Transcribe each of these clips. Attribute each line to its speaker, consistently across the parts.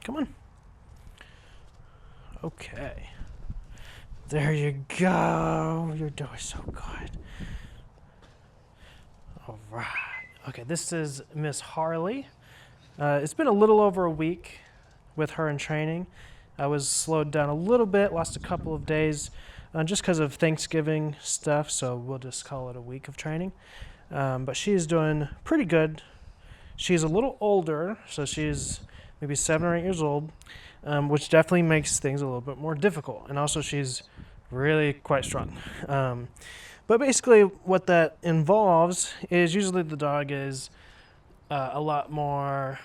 Speaker 1: Come on. Okay. There you go. You're doing so good. All right. Okay, this is Miss Harley. It's been a little over a week with her in training. I was slowed down a little bit, lost a couple of days just because of Thanksgiving stuff, so we'll just call it a week of training. But she's doing pretty good. She's a little older, so she's maybe 7 or 8 years old, which definitely makes things a little bit more difficult. And also she's really quite strong. But basically what that involves is usually the dog is a lot more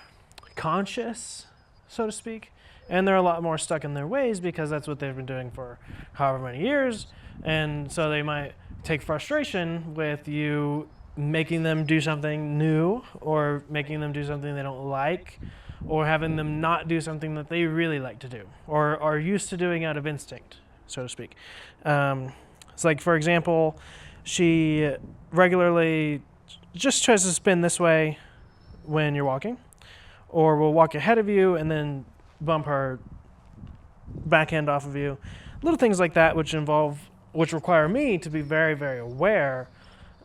Speaker 1: conscious, so to speak, and they're a lot more stuck in their ways because that's what they've been doing for however many years. And so they might take frustration with you making them do something new or making them do something they don't like or having them not do something that they really like to do or are used to doing out of instinct, so to speak. It's like, for example, she regularly just tries to spin this way when you're walking, or will walk ahead of you and then bump her back end off of you. Little things like that which require me to be very, very aware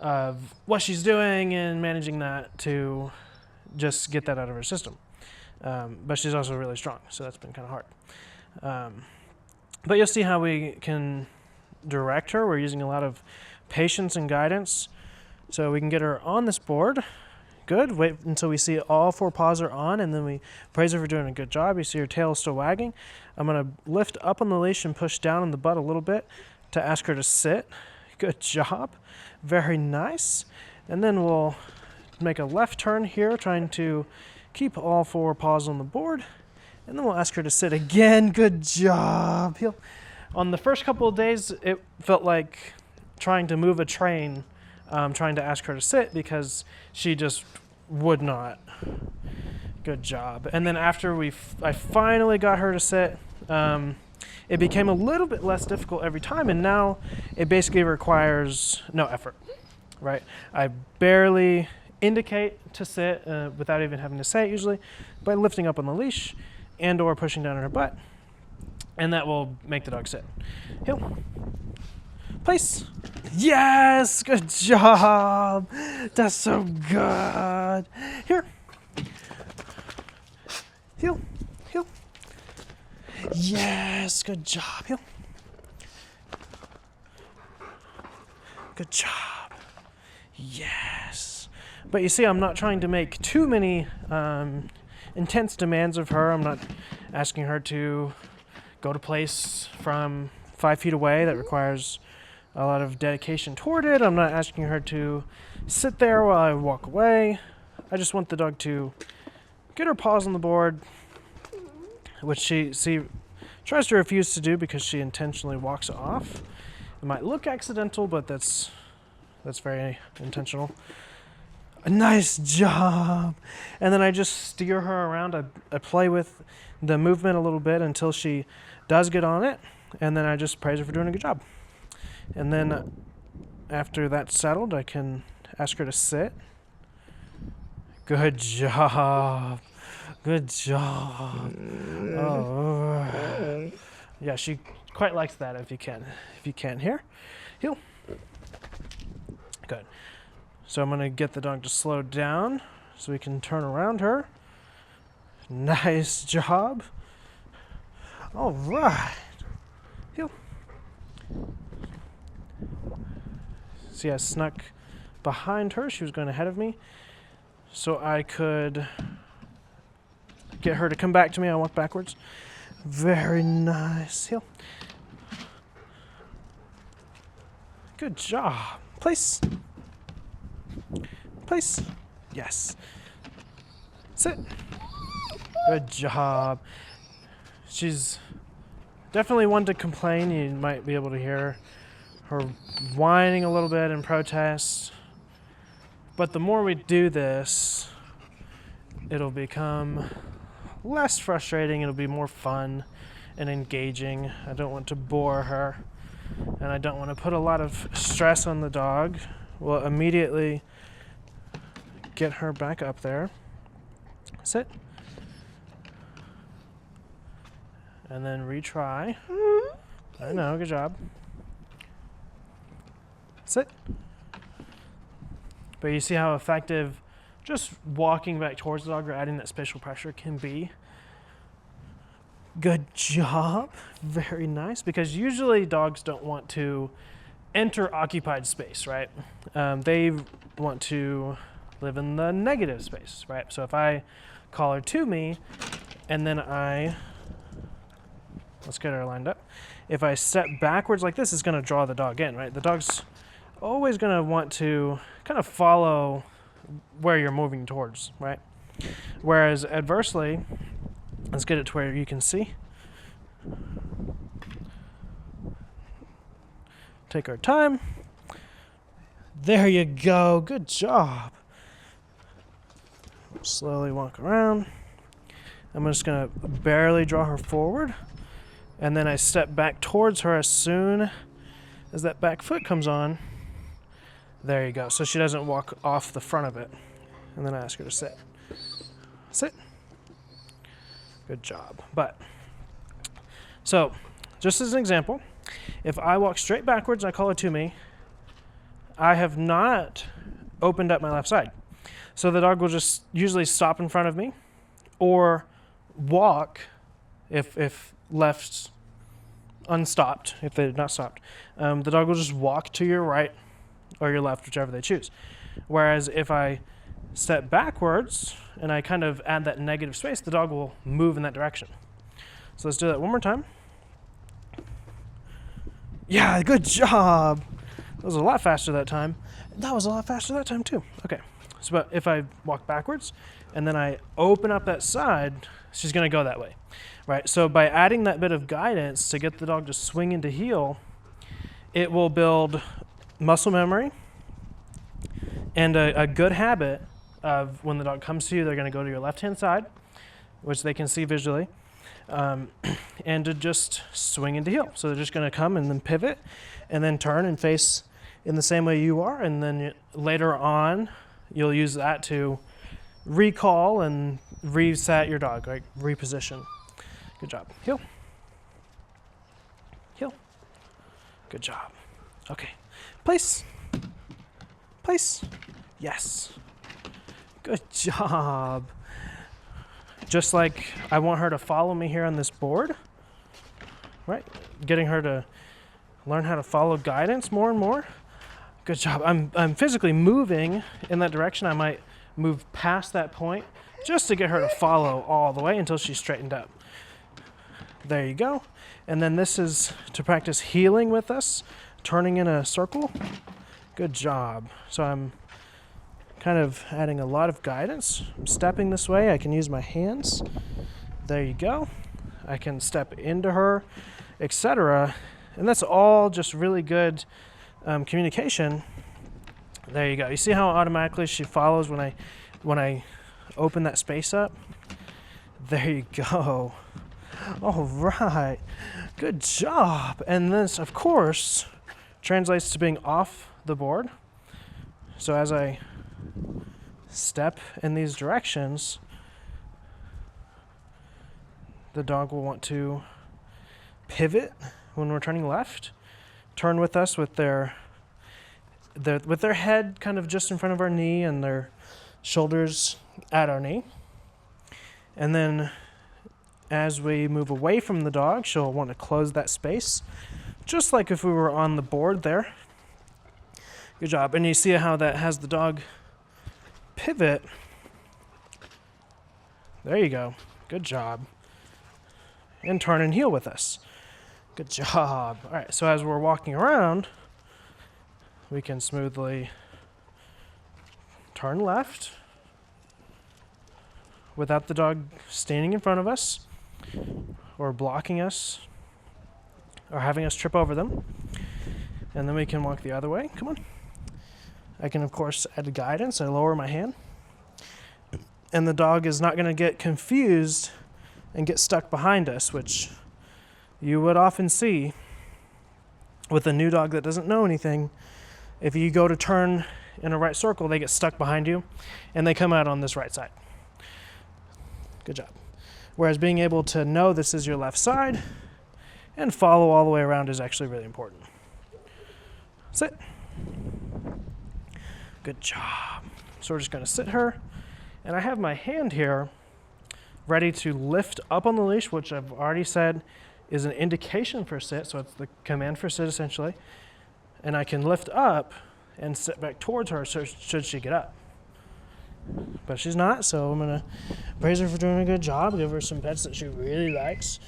Speaker 1: of what she's doing and managing that to just get that out of her system. But she's also really strong, so that's been kind of hard. But you'll see how we can direct her. We're using a lot of patience and guidance so we can get her on this board. Good. Wait until we see all 4 paws are on, and then we praise her for doing a good job. You see her tail is still wagging. I'm going to lift up on the leash and push down on the butt a little bit to ask her to sit. Good job. Very nice. And then we'll make a left turn here, trying to keep all 4 paws on the board. And then we'll ask her to sit again. Good job. On the first couple of days, it felt like trying to move a train, trying to ask her to sit because she just would not. Good job. And then after I finally got her to sit, it became a little bit less difficult every time, and now it basically requires no effort, right? I barely indicate to sit without even having to say it usually by lifting up on the leash and or pushing down on her butt, and that will make the dog sit. Heel. Place. Yes, good job. That's so good. Here. Heel. Heel. Yes, good job. Heel. Good job. Yes. But you see, I'm not trying to make too many intense demands of her. I'm not asking her to go to place from 5 feet away. That requires a lot of dedication toward it. I'm not asking her to sit there while I walk away. I just want the dog to get her paws on the board, which she tries to refuse to do because she intentionally walks off. It might look accidental, but that's very intentional. A nice job. And then I just steer her around. I play with the movement a little bit until she does get on it, and then I just praise her for doing a good job. And then after that's settled, I can ask her to sit. Good job. Good job. Oh. Yeah, she quite likes that if you can. Here. Heel. Good. So I'm going to get the dog to slow down so we can turn around her. Nice job. All right. Heel. See, I snuck behind her. She was going ahead of me, so I could get her to come back to me. I walk backwards. Very nice. Heel. Good job. Place. Place. Yes. Sit. Good job. She's definitely one to complain. You might be able to hear her whining a little bit in protest. But the more we do this, it'll become less frustrating. It'll be more fun and engaging. I don't want to bore her, and I don't want to put a lot of stress on the dog. We'll immediately get her back up there. Sit. and then retry. I know, good job. Sit. But you see how effective just walking back towards the dog or adding that spatial pressure can be. Good job. Very nice, because usually dogs don't want to enter occupied space, right? They want to live in the negative space, right? So if I call her to me and then let's get her lined up. If I step backwards like this, it's going to draw the dog in, right? The dog's always going to want to kind of follow where you're moving towards, right? Whereas adversely, let's get it to where you can see. Take our time. There you go. Good job. Slowly walk around. I'm just going to barely draw her forward. And then I step back towards her as soon as that back foot comes on. There you go. So she doesn't walk off the front of it. And then I ask her to sit. Sit. Good job. So, just as an example, if I walk straight backwards and I call her to me, I have not opened up my left side. So the dog will just usually stop in front of me or walk if left unstopped, if they're not stopped. The dog will just walk to your right or your left, whichever they choose. Whereas if I step backwards and I kind of add that negative space, the dog will move in that direction. So let's do that one more time. Yeah, good job. That was a lot faster that time. That was a lot faster that time too. Okay, so but if I walk backwards and then I open up that side, she's gonna go that way, right? So by adding that bit of guidance to get the dog to swing into heel, it will build muscle memory and a good habit of when the dog comes to you, they're gonna go to your left-hand side, which they can see visually, and to just swing into heel. So they're just gonna come and then pivot and then turn and face in the same way you are, and then later on, you'll use that to recall and reset your dog, like reposition. Good job. Heel. Heel. Good job. Okay. Place. Place. Yes. Good job. Just like I want her to follow me here on this board, right? Getting her to learn how to follow guidance more and more. Good job. I'm physically moving in that direction. I might move past that point just to get her to follow all the way until she's straightened up. There you go. And then this is to practice heeling with us, turning in a circle. Good job. So I'm kind of adding a lot of guidance. I'm stepping this way. I can use my hands. There you go. I can step into her, etc. And that's all just really good communication. There you go. You see how automatically she follows when I open that space up? There you go. All right. Good job. And this, of course, translates to being off the board. So as I step in these directions, the dog will want to pivot when we're turning left, turn with us with their head kind of just in front of our knee and their shoulders at our knee. And then as we move away from the dog, she'll want to close that space, just like if we were on the board there. Good job. And you see how that has the dog pivot. There you go. Good job. And turn and heel with us. Good job. All right, so as we're walking around, we can smoothly turn left without the dog standing in front of us or blocking us or having us trip over them. And then we can walk the other way. Come on. I can, of course, add guidance. I lower my hand. And the dog is not going to get confused and get stuck behind us, which you would often see with a new dog that doesn't know anything. If you go to turn in a right circle, they get stuck behind you, and they come out on this right side. Good job. Whereas being able to know this is your left side and follow all the way around is actually really important. Sit. Good job. So we're just going to sit her. And I have my hand here ready to lift up on the leash, which I've already said is an indication for sit. So it's the command for sit, essentially. And I can lift up and sit back towards her should she get up. But she's not, so I'm going to praise her for doing a good job, give her some pets that she really likes.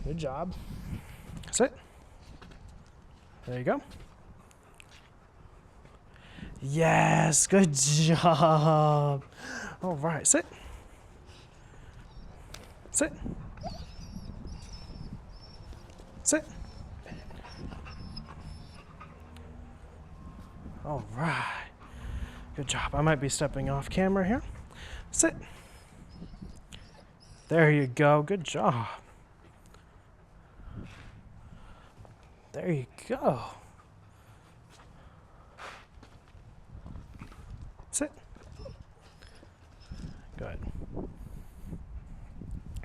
Speaker 1: Good job. Sit. There you go. Yes, good job. All right, sit. Sit. Sit. All right. Good job. I might be stepping off camera here. Sit. There you go. Good job. There you go. Sit. Good.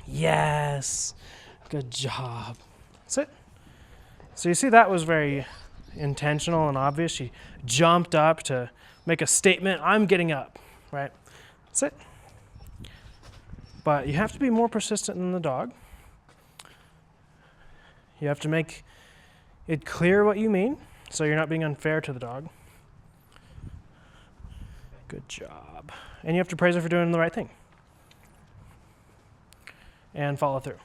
Speaker 1: Yes. Good job. Sit. So you see that was very intentional and obvious. She jumped up to make a statement. I'm getting up, right? Sit. But you have to be more persistent than the dog. You have to make it clear what you mean, so you're not being unfair to the dog. Good job. And you have to praise her for doing the right thing. And follow through.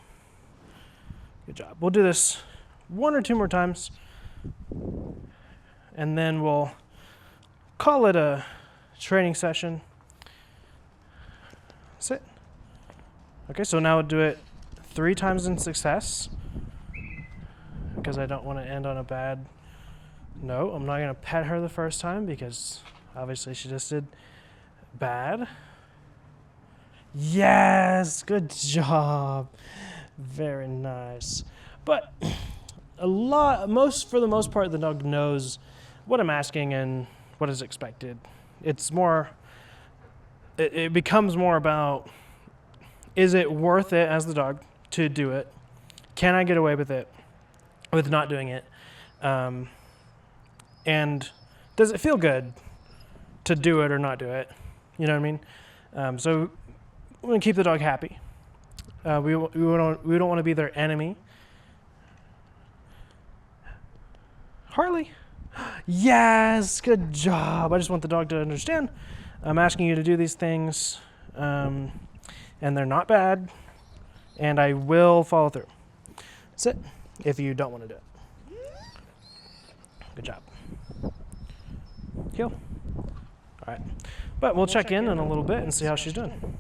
Speaker 1: Good job. We'll do this 1 or 2 more times. And then we'll call it a training session. Sit. Okay, so now we'll do it 3 times in success, because I don't want to end on a bad note. I'm not going to pet her the first time because obviously she just did bad. Yes, good job. Very nice. But for the most part, the dog knows what I'm asking and what is expected. It's more, it becomes more about, is it worth it as the dog to do it? Can I get away with it, with not doing it? And does it feel good to do it or not do it? You know what I mean? So we want to keep the dog happy. We don't want to be their enemy. Harley. Yes, good job. I just want the dog to understand I'm asking you to do these things, and they're not bad, and I will follow through. Sit if you don't want to do it. Good job. Heel. All right. But we'll check in a little bit and see how she's doing.